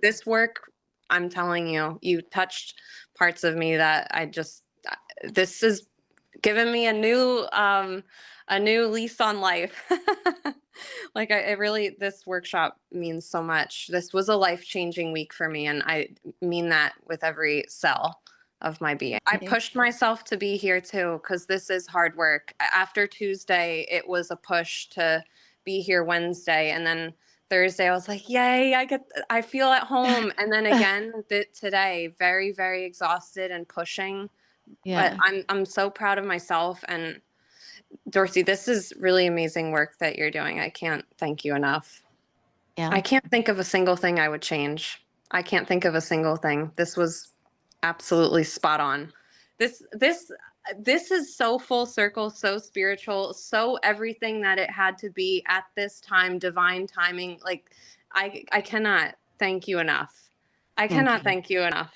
This work, I'm telling you, you touched parts of me that this has given me a new lease on life. Like it really, this workshop means so much. This was a life-changing week for me, and I mean that with every cell of my being. I Okay. pushed myself to be here too, because this is hard work. After Tuesday, it was a push to be here Wednesday, and then Thursday I was like, "Yay, I feel at home." And then again today, very, very exhausted and pushing, but Yeah. I'm so proud of myself. And Dorsey, this is really amazing work that you're doing. I can't thank you enough. Yeah. I can't think of a single thing I would change. I can't think of a single thing. This was absolutely spot on. This this this is so full circle, so spiritual, so everything that it had to be at this time, divine timing. Like I cannot thank you enough. I cannot Okay. thank you enough.